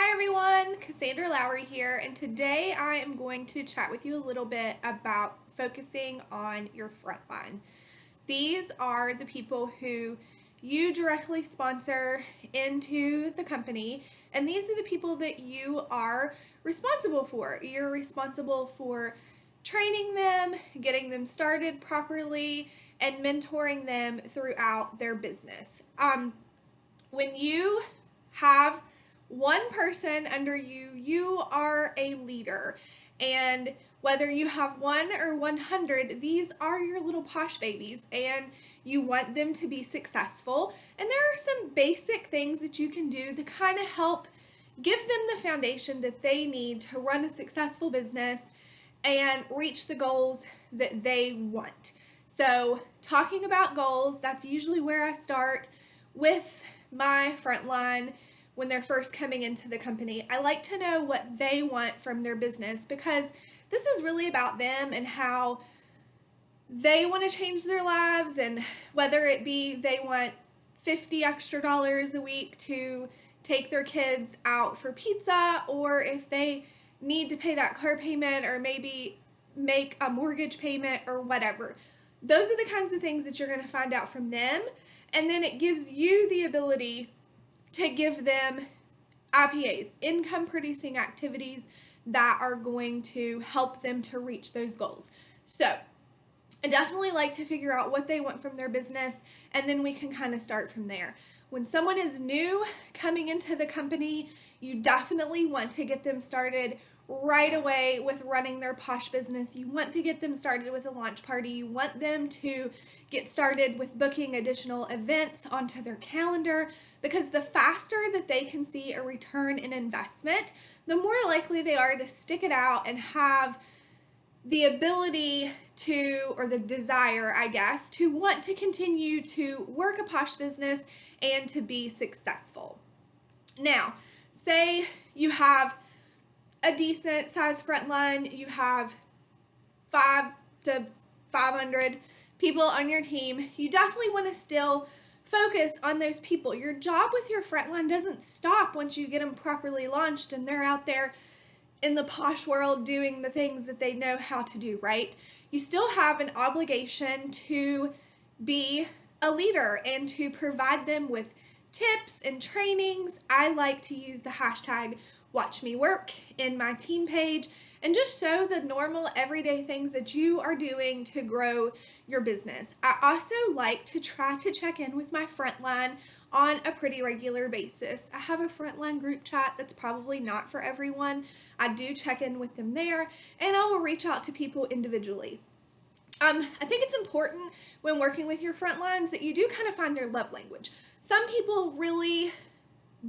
Hi everyone, Cassandra Lowry here, and today I am going to chat with you a little bit about focusing on your frontline. These are the people who you directly sponsor into the company, and these are the people that you are responsible for. You're responsible for training them, getting them started properly, and mentoring them throughout their business. When you have one person under you, you are a leader. And whether you have one or 100, these are your little posh babies, and you want them to be successful. And there are some basic things that you can do to kind of help give them the foundation that they need to run a successful business and reach the goals that they want. So, talking about goals, that's usually where I start with my frontline when they're first coming into the company. I like to know what they want from their business because this is really about them and how they want to change their lives, and whether it be they want $50 extra a week to take their kids out for pizza, or if they need to pay that car payment or maybe make a mortgage payment or whatever. Those are the kinds of things that you're going to find out from them, and then it gives you the ability to give them IPAs, income producing activities that are going to help them to reach those goals. So I definitely like to figure out what they want from their business, and then we can kind of start from there. When someone is new coming into the company, you definitely want to get them started right away with running their posh business. You want to get them started with a launch party. You want them to get started with booking additional events onto their calendar, because the faster that they can see a return in investment, the more likely they are to stick it out and have the ability to, or the desire, I guess, to want to continue to work a posh business and to be successful. Now, say you have a decent size frontline, you have 5 to 500 people on your team, you definitely want to still focus on those people. Your job with your frontline doesn't stop once you get them properly launched and they're out there in the posh world doing the things that they know how to do, right? You still have an obligation to be a leader and to provide them with tips and trainings. I like to use the hashtag #WatchMeWork in my team page and just show the normal everyday things that you are doing to grow your business. I also like to try to check in with my frontline on a pretty regular basis. I have a frontline group chat that's probably not for everyone. I do check in with them there, and I will reach out to people individually. I think it's important when working with your front lines that you do kind of find their love language. Some people really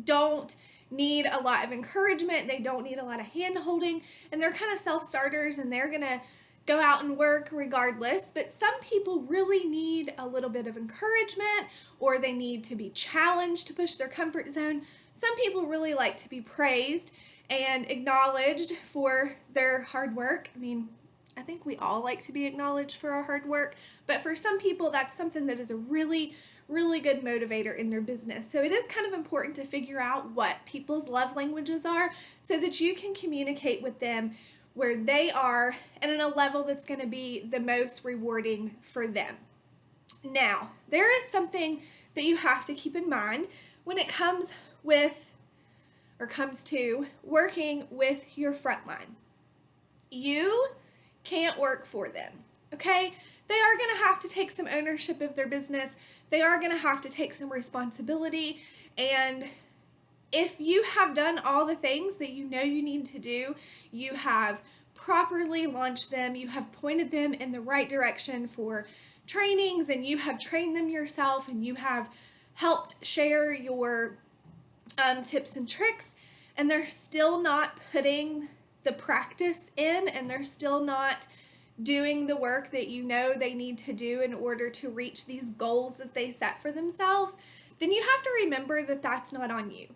don't need a lot of encouragement. They don't need a lot of hand holding, and they're kind of self-starters and they're going to go out and work regardless. But some people really need a little bit of encouragement, or they need to be challenged to push their comfort zone. Some people really like to be praised and acknowledged for their hard work. I mean, I think we all like to be acknowledged for our hard work, but for some people, that's something that is a really good motivator in their business. So it is kind of important to figure out what people's love languages are so that you can communicate with them where they are and at a level that's going to be the most rewarding for them. Now, there is something that you have to keep in mind when it comes to working with your frontline. You can't work for them, okay? They are going to have to take some ownership of their business. They are going to have to take some responsibility. And if you have done all the things that you know you need to do, you have properly launched them, you have pointed them in the right direction for trainings, and you have trained them yourself, and you have helped share your tips and tricks, and they're still not putting the practice in, and they're still not doing the work that you know they need to do in order to reach these goals that they set for themselves, then you have to remember that that's not on you.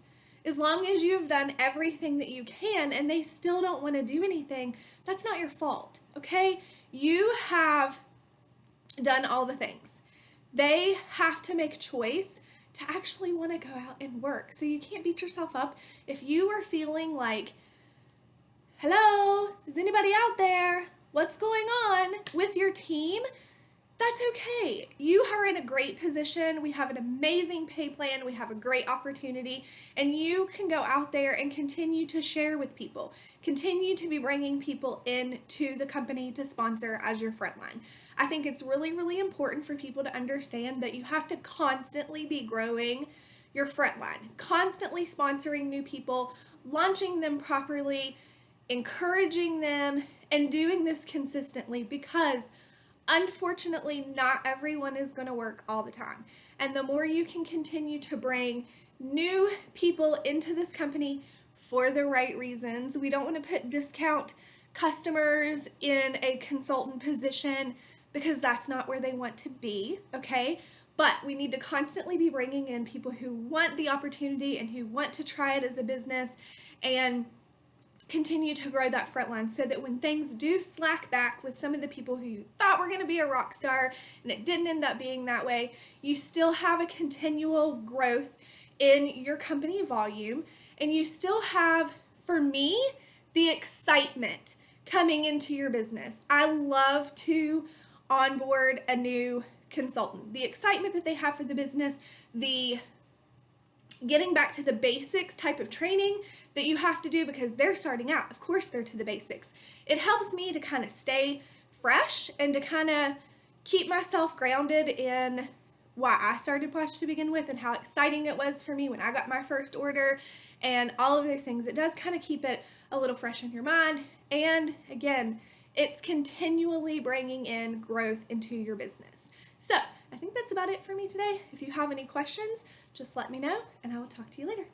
As long as you've done everything that you can and they still don't want to do anything, that's not your fault, okay? You have done all the things. They have to make a choice to actually want to go out and work. So you can't beat yourself up if you are feeling like, hello, is anybody out there? What's going on with your team? That's okay. You are in a great position. We have an amazing pay plan. We have a great opportunity, and you can go out there and continue to share with people. Continue to be bringing people into the company to sponsor as your frontline. I think it's really, really important for people to understand that you have to constantly be growing your frontline, constantly sponsoring new people, launching them properly, encouraging them, and doing this consistently, because unfortunately, not everyone is going to work all the time. And the more you can continue to bring new people into this company for the right reasons, we don't want to put discount customers in a consultant position because that's not where they want to be, okay? But we need to constantly be bringing in people who want the opportunity and who want to try it as a business and continue to grow that front line, so that when things do slack back with some of the people who you thought were going to be a rock star and it didn't end up being that way, you still have a continual growth in your company volume, and you still have, for me, the excitement coming into your business. I love to onboard a new consultant. The excitement that they have for the business, the getting back to the basics type of training that you have to do because they're starting out. Of course, they're to the basics. It helps me to kind of stay fresh and to kind of keep myself grounded in why I started Plush to begin with and how exciting it was for me when I got my first order and all of those things. It does kind of keep it a little fresh in your mind. And again, it's continually bringing in growth into your business. So I think that's about it for me today. If you have any questions, just let me know and I will talk to you later.